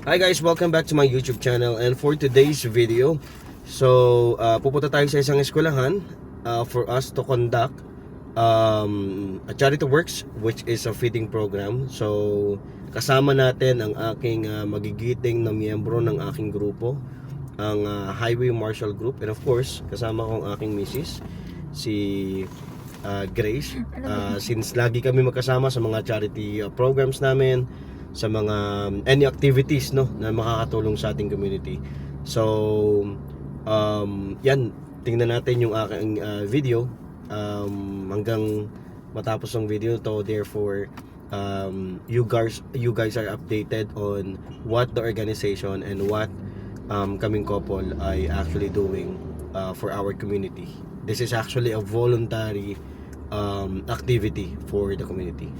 Hi guys, welcome back to my YouTube channel. And for today's video, so pupunta tayo sa isang eskwelahan for us to conduct a charity works, which is a feeding program. So kasama natin ang aking magigiting na miyembro ng aking grupo, ang Highway Marshal Group. And of course, kasama ko ang aking misis, si Grace. Since lagi kami magkasama sa mga charity programs namin, sa mga any activities na makakatulong sa ating community. So yan, tingnan natin yung aking video hanggang matapos ang video to. Therefore you guys are updated on what the organization and what kaming couple ay actually doing for our community. This is actually a voluntary activity for the community.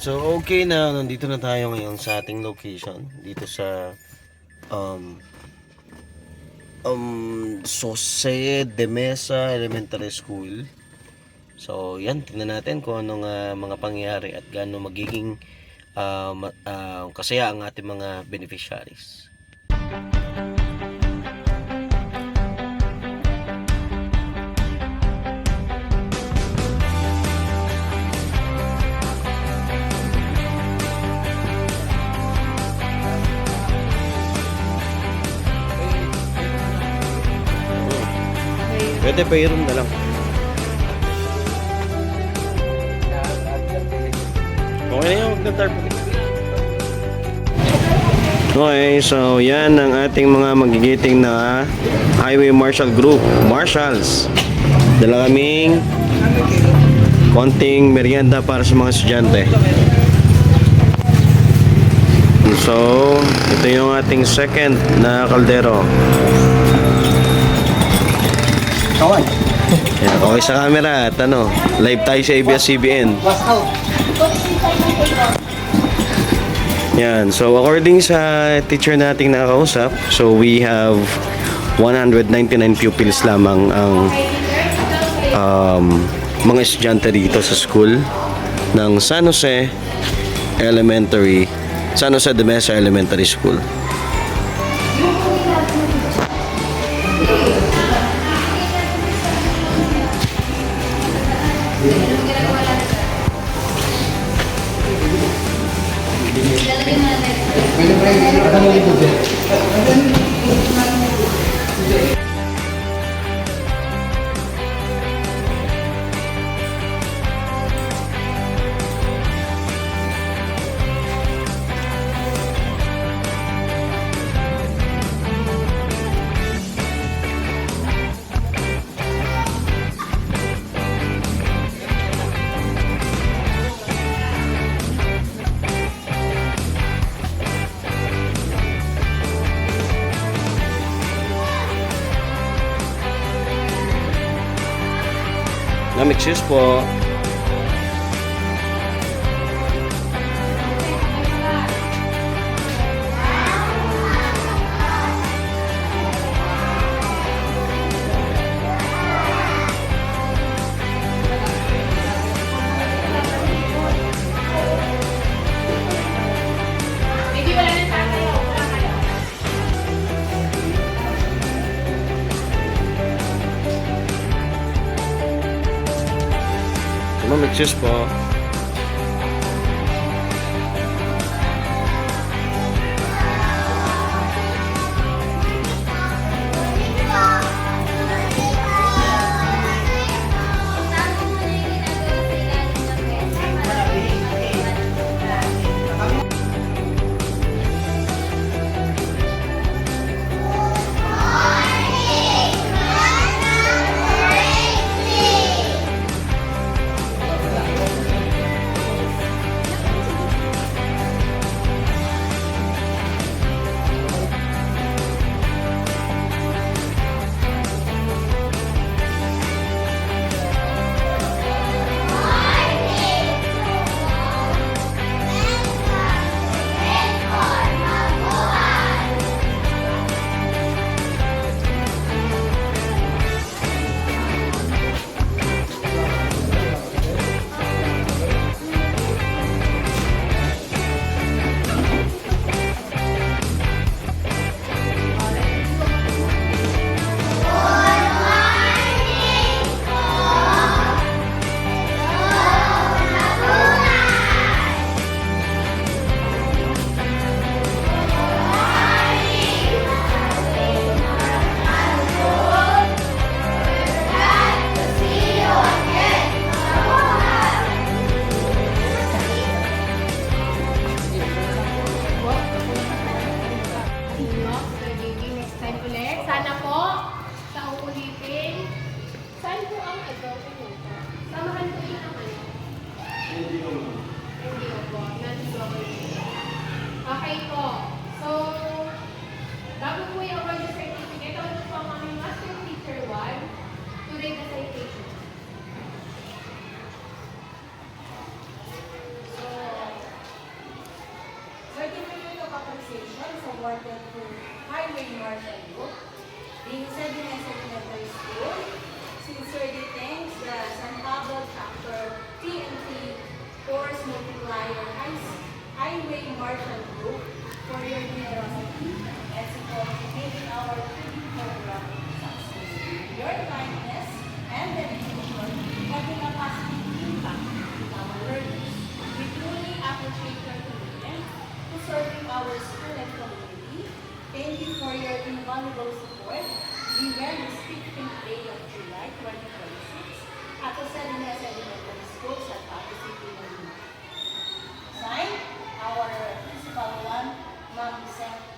So okay na, nandito na tayo ngayon sa ating location dito sa Jose de Mesa Elementary School. So yan, tingnan natin kung anong mga pangyayari at gaano magiging kasaya ang ating mga beneficiaries. Pwede pa iron na lang. Okay na yan, huwag na tarp. Okay, so yan ang ating mga magigiting na Highway Marshal Group, Marshals. Dala kaming konting merienda para sa mga estudyante. So, ito yung ating second na kaldero. Yan, okay sa camera at live tayo sa ABS-CBN. Yan, so according sa teacher nating nakakausap, so we have 199 pupils lamang ang mga estudyante dito sa school ng San Jose de Mesa Elementary School. Cheers po. Cheers po. ito po. Samahan po yun naman. Hindi ko Hindi po. Non-government. Okay po. So, bago po yung award the certificate, ako po ang aming Master Teacher 1 to read the citation. So, certificate of appreciation is awarded to Highway Marshal Group, being Sabines Elementary School. Sincerely thanks the San Pablo Chapter TNT Force Multiplier Highway Marshal Group for your generosity and support in making our training program successful. Your kindness and dedication having a positive impact in our learners. We truly appreciate your commitment to serving our school and community. Thank you for your invaluable support. We wear this 15th day of July 2026 at the Sabines Elementary School sa Tapo City, Manila. Signed, our Principal 1, Ma'am Seth